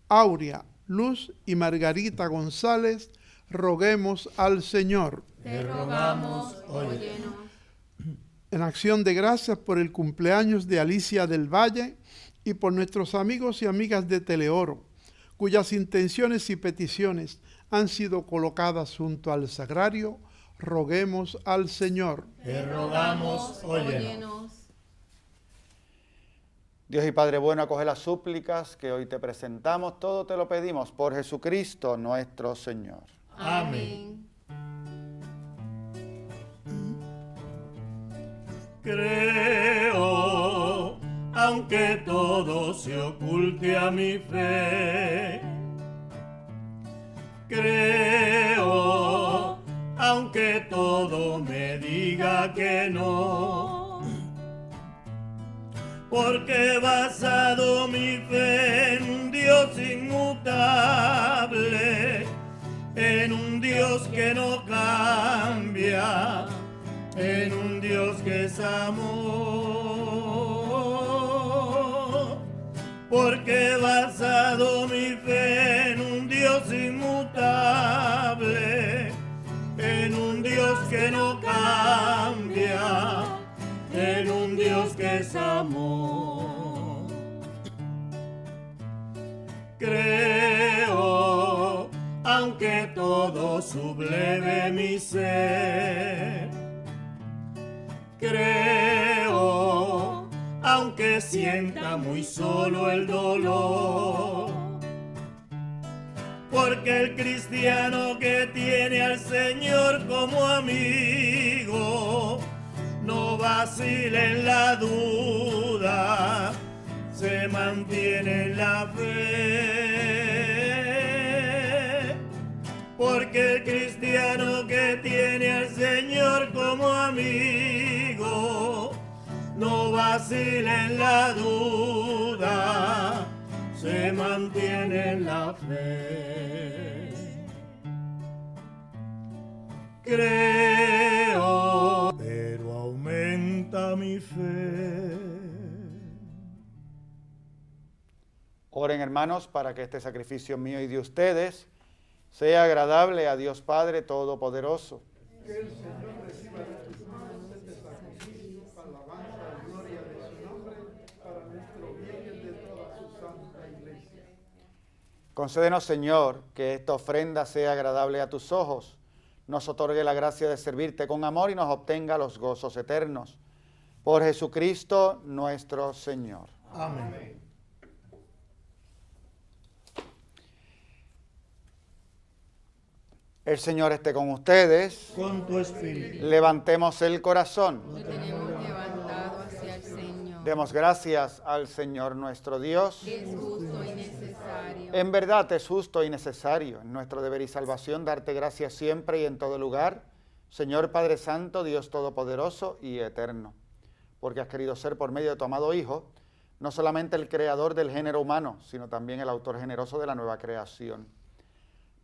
Aurea, Luz y Margarita González, roguemos al Señor. Te rogamos, óyenos. En acción de gracias por el cumpleaños de Alicia del Valle y por nuestros amigos y amigas de Teleoro, cuyas intenciones y peticiones han sido colocadas junto al sagrario, roguemos al Señor. Te rogamos, óyenos. Dios y Padre bueno, acoge las súplicas que hoy te presentamos, todo te lo pedimos por Jesucristo nuestro Señor. Amén. Creo, aunque todo se oculte a mi fe. Creo, aunque todo me diga que no. Porque he basado mi fe en un Dios inmutable, en un Dios que no cambia, en un Dios que es amor. Porque he basado mi fe en un Dios inmutable, en un Dios que no cambia, en un Dios que es amor. Creo, aunque todo subleve mi ser. Creo, aunque sienta muy solo el dolor. Porque el cristiano que tiene al Señor como amigo no vacila en la duda, se mantiene en la fe. Porque el cristiano que tiene al Señor como amigo no vacila en la duda, se mantiene en la fe. Creo, pero aumenta mi fe. Oren, hermanos, para que este sacrificio mío y de ustedes sea agradable a Dios Padre Todopoderoso. Que el Señor reciba de tus manos este sacrificio para alabanza y gloria de su nombre, para nuestro bien y el de toda su santa iglesia. Concédenos, Señor, que esta ofrenda sea agradable a tus ojos, nos otorgue la gracia de servirte con amor y nos obtenga los gozos eternos. Por Jesucristo nuestro Señor. Amén. El Señor esté con ustedes. Con tu espíritu. Levantemos el corazón. Lo tenemos levantado hacia el Señor. Demos gracias al Señor nuestro Dios. Es justo y necesario. En verdad es justo y necesario, en nuestro deber y salvación, darte gracias siempre y en todo lugar, Señor Padre Santo, Dios Todopoderoso y Eterno, porque has querido ser por medio de tu amado Hijo, no solamente el creador del género humano, sino también el autor generoso de la nueva creación.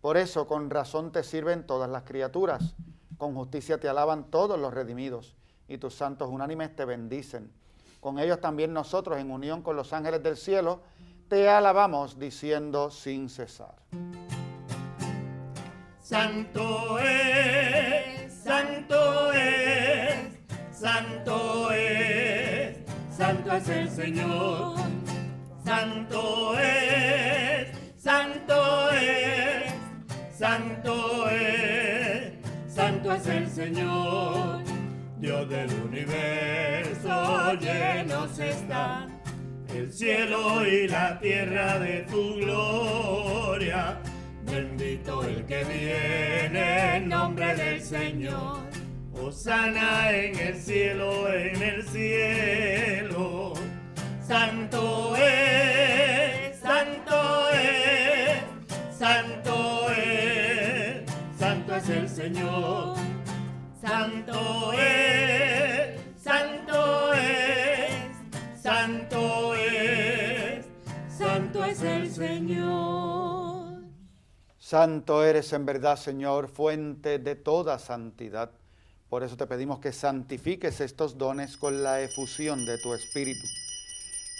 Por eso, con razón te sirven todas las criaturas, con justicia te alaban todos los redimidos, y tus santos unánimes te bendicen. Con ellos también nosotros, en unión con los ángeles del cielo, te alabamos diciendo sin cesar. santo es, santo es, santo es, santo es el Señor. Santo es, santo es, santo es, santo es el Señor. Dios del universo, llenos están el cielo y la tierra de tu gloria. Bendito el que viene en nombre del Señor. Hosana en el cielo, en el cielo. Santo es, santo es, santo es, santo es el Señor. Santo es, santo es, santo es, santo es el Señor. Santo eres en verdad, Señor, fuente de toda santidad. Por eso te pedimos que santifiques estos dones con la efusión de tu Espíritu,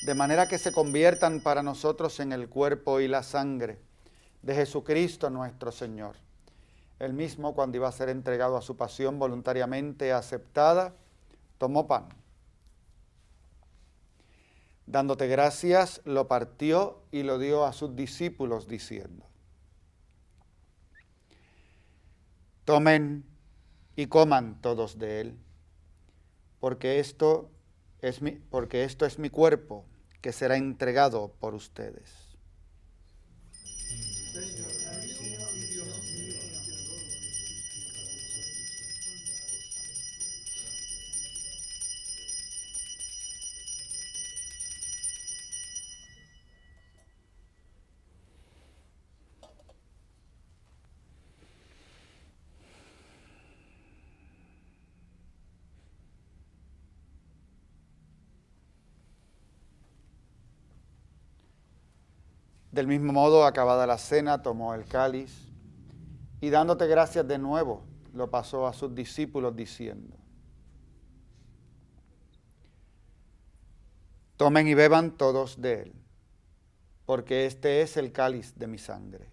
de manera que se conviertan para nosotros en el cuerpo y la sangre de Jesucristo nuestro Señor. Él mismo, cuando iba a ser entregado a su pasión voluntariamente aceptada, tomó pan. Dándote gracias, lo partió y lo dio a sus discípulos, diciendo: tomen y coman todos de él, porque esto es mi cuerpo, que será entregado por ustedes. Del mismo modo, acabada la cena, tomó el cáliz y dándote gracias de nuevo, lo pasó a sus discípulos diciendo: tomen y beban todos de él, porque este es el cáliz de mi sangre.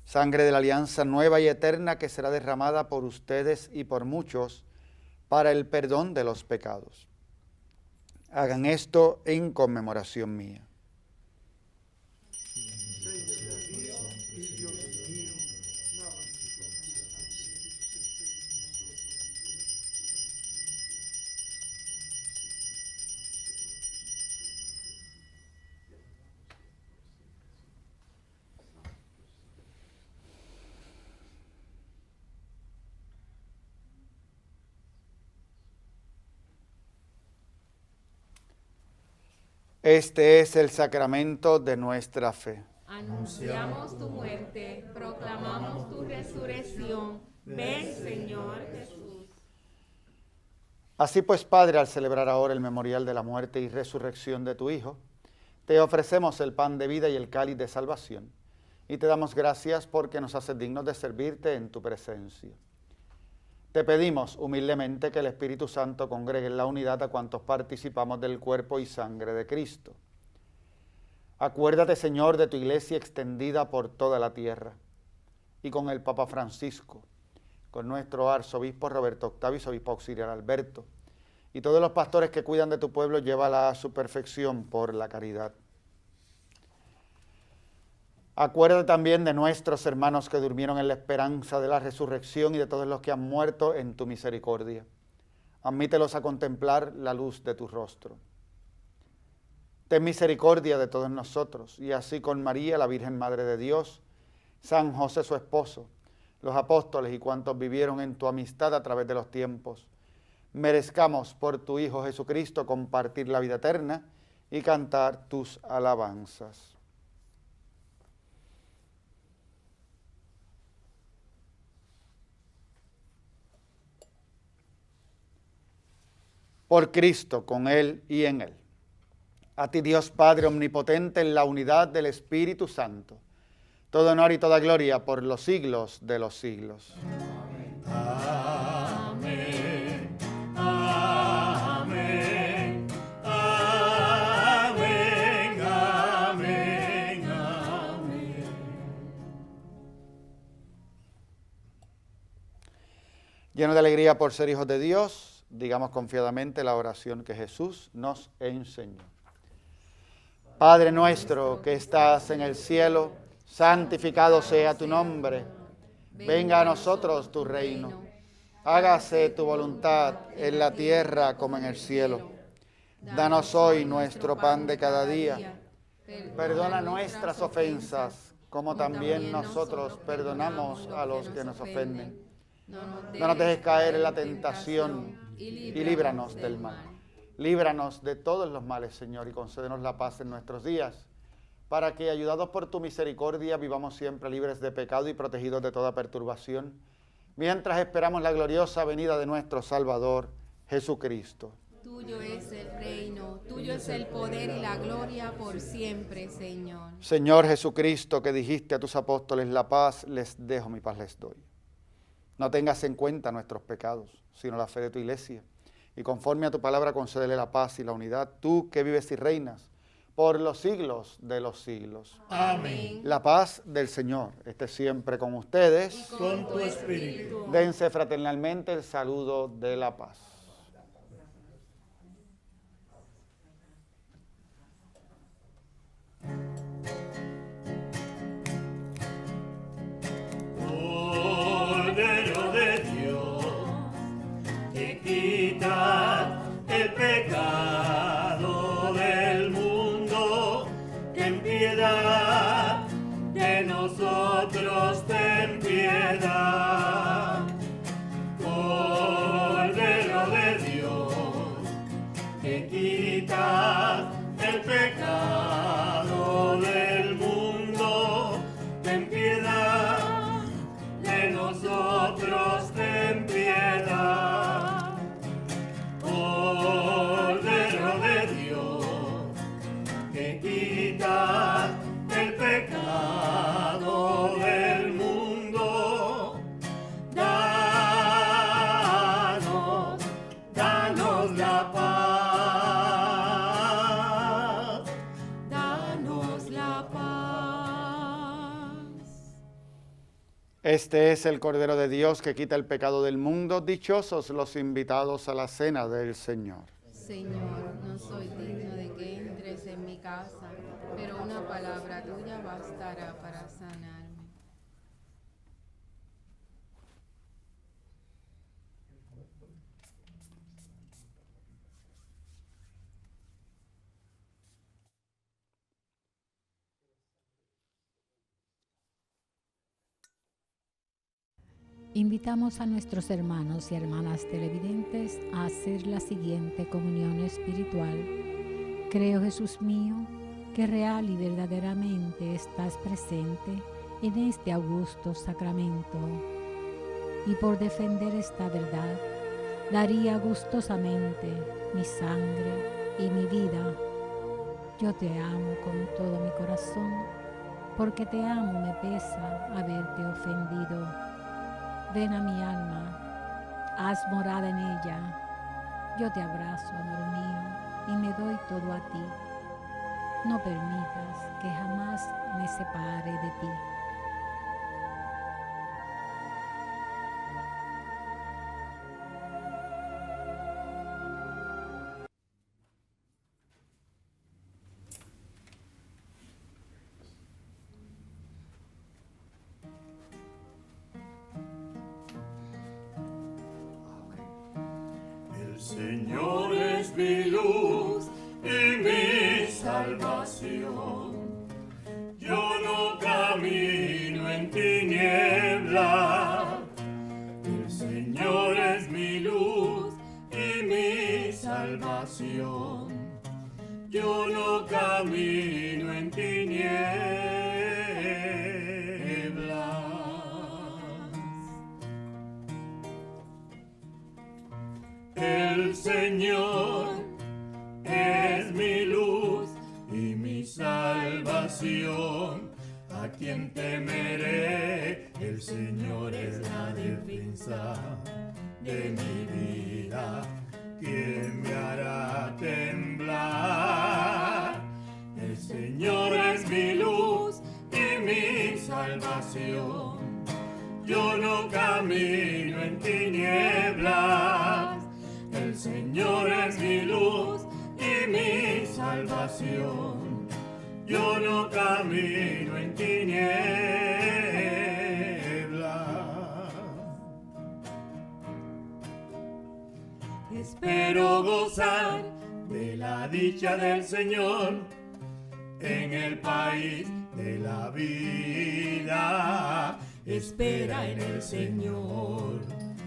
Sangre de la alianza nueva y eterna que será derramada por ustedes y por muchos para el perdón de los pecados. Hagan esto en conmemoración mía. Este es el sacramento de nuestra fe. Anunciamos tu muerte, proclamamos tu resurrección. Ven, Señor Jesús. Así pues, Padre, al celebrar ahora el memorial de la muerte y resurrección de tu Hijo, te ofrecemos el pan de vida y el cáliz de salvación, y te damos gracias porque nos haces dignos de servirte en tu presencia. Te pedimos humildemente que el Espíritu Santo congregue en la unidad a cuantos participamos del cuerpo y sangre de Cristo. Acuérdate, Señor, de tu iglesia extendida por toda la tierra, y con el Papa Francisco, con nuestro arzobispo Roberto Octavio y su obispo auxiliar Alberto, y todos los pastores que cuidan de tu pueblo, llévala a su perfección por la caridad. Acuérdate también de nuestros hermanos que durmieron en la esperanza de la resurrección y de todos los que han muerto en tu misericordia. Admítelos a contemplar la luz de tu rostro. Ten misericordia de todos nosotros, y así con María, la Virgen Madre de Dios, San José su esposo, los apóstoles y cuantos vivieron en tu amistad a través de los tiempos, merezcamos por tu Hijo Jesucristo compartir la vida eterna y cantar tus alabanzas. Por Cristo, con Él y en Él. A ti, Dios Padre Omnipotente, en la unidad del Espíritu Santo, todo honor y toda gloria por los siglos de los siglos. Amén, amén, amén, amén, amén. Llenos de alegría por ser hijos de Dios, digamos confiadamente la oración que Jesús nos enseñó. Padre nuestro que estás en el cielo, santificado sea tu nombre. Venga a nosotros tu reino. Hágase tu voluntad en la tierra como en el cielo. Danos hoy nuestro pan de cada día. Perdona nuestras ofensas, como también nosotros perdonamos a los que nos ofenden. No nos dejes caer en la tentación y líbranos del mal. Líbranos de todos los males, Señor, y concédenos la paz en nuestros días, para que, ayudados por tu misericordia, vivamos siempre libres de pecado y protegidos de toda perturbación, mientras esperamos la gloriosa venida de nuestro Salvador, Jesucristo. Tuyo es el reino, tuyo es el poder y la gloria por siempre, Señor. Señor Jesucristo, que dijiste a tus apóstoles, la paz les dejo, mi paz les doy. No tengas en cuenta nuestros pecados, sino la fe de tu iglesia. Y conforme a tu palabra, concédele la paz y la unidad, tú que vives y reinas por los siglos de los siglos. Amén. La paz del Señor esté siempre con ustedes. Con tu espíritu. Dense fraternalmente el saludo de la paz. Cordero de Dios, que quitas el pecado del mundo, ten piedad de nosotros, ten piedad. Cordero de Dios, que quitas el pecado del mundo, ten piedad de nosotros, ten piedad. Cordero de Dios, que quitas el pecado del mundo, danos la paz, Danos la paz. Este es el Cordero de Dios que quita el pecado del mundo. Dichosos los invitados a la cena del Señor. Señor, no soy digno de que entres en mi casa, pero una palabra tuya bastará para sanarme. Invitamos a nuestros hermanos y hermanas televidentes a hacer la siguiente comunión espiritual. Creo, Jesús mío, que real y verdaderamente estás presente en este augusto sacramento. Y por defender esta verdad, daría gustosamente mi sangre y mi vida. Yo te amo con todo mi corazón, porque te amo me pesa haberte ofendido. Ven a mi alma, haz morada en ella. Yo te abrazo, amor mío, y me doy todo a ti. No permitas que jamás me separe de ti. El Señor es mi luz y mi salvación. Yo no camino en tinieblas. El Señor es mi luz y mi salvación. Yo no camino en tinieblas. El Señor es mi luz y mi salvación. ¿A quién temeré? El Señor es la defensa de mi vida. ¿Quién me hará temblar? El Señor es mi luz y mi salvación. yo no camino en tinieblas. El Señor es mi luz y mi salvación. Yo no camino en tinieblas. Espero gozar de la dicha del Señor en el país de la vida. Espera en el Señor,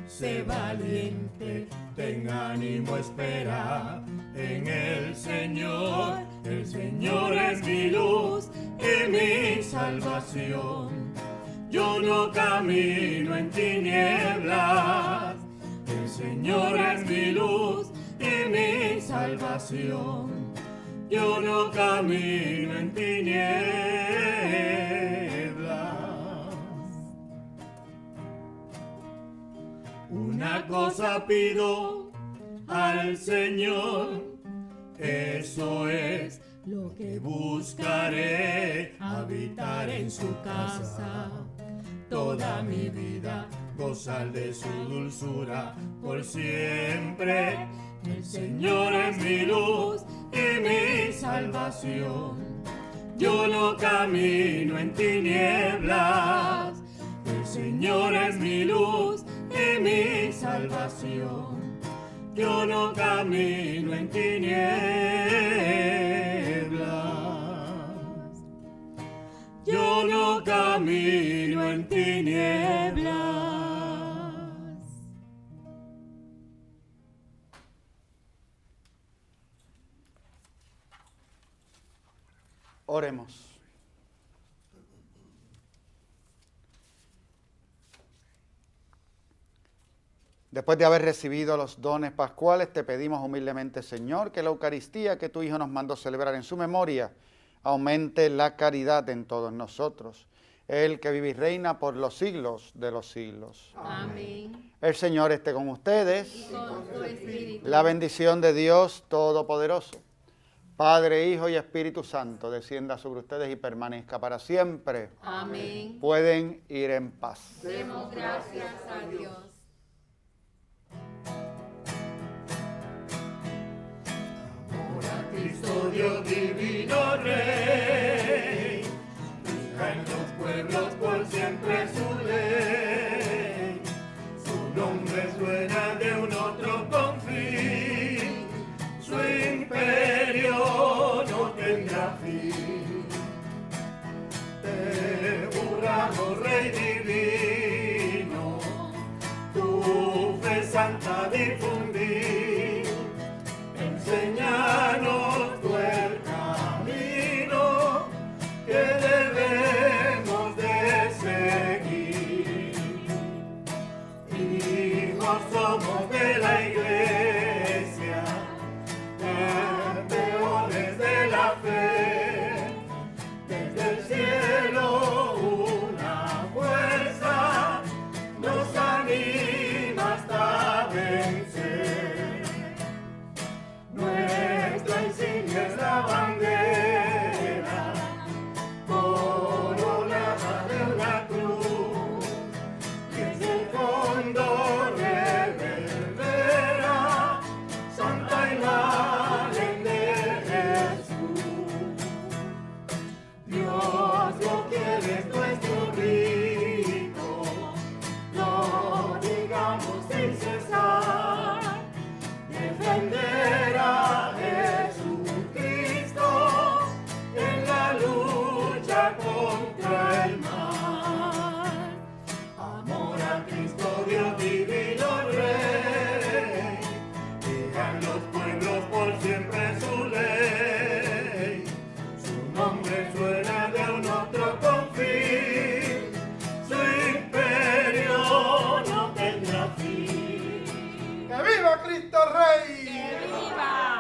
sé valiente, ten ánimo, espera en el Señor. El Señor es mi luz y mi salvación. Yo no camino en tinieblas. El Señor es mi luz y mi salvación. Yo no camino en tinieblas. Una cosa pido al Señor, eso es lo que buscaré, habitar en su casa toda mi vida, gozar de su dulzura por siempre. El Señor es mi luz y mi salvación. Yo no camino en tinieblas. El Señor es mi luz y mi salvación. Yo no camino en tinieblas. Yo no camino en tinieblas. Oremos. Después de haber recibido los dones pascuales, te pedimos humildemente, Señor, que la Eucaristía que tu Hijo nos mandó celebrar en su memoria aumente la caridad en todos nosotros. Él que vive y reina por los siglos de los siglos. Amén. El Señor esté con ustedes. Y con tu espíritu. La bendición de Dios Todopoderoso, Padre, Hijo y Espíritu Santo, descienda sobre ustedes y permanezca para siempre. Amén. Pueden ir en paz. Demos gracias a Dios. Cristo Dios divino Rey, fija en los pueblos por siempre su ley. Su nombre suena de un otro confín, su imperio no tendrá fin. Te juramos, Rey divino, tu fe santa difundir. Enséñanos tú el camino que debemos de seguir. Hijos somos de la Iglesia, campeones de la fe. Desde el cielo una fuerza nos anima hasta vencer. Nuestra insignia es la bandera, coronada de una cruz, y desde el fondo reverbera santa imagen de Jesús. Dios lo quiere es nuestro grito, lo digamos sin cesar. Defender a Jesucristo en la lucha contra el mal. Amor a Cristo, Dios divino Rey, digan los pueblos por siempre su ley. Su nombre suena de un otro confín, su imperio no tendrá fin. ¡Que viva Cristo Rey! ¡Que viva!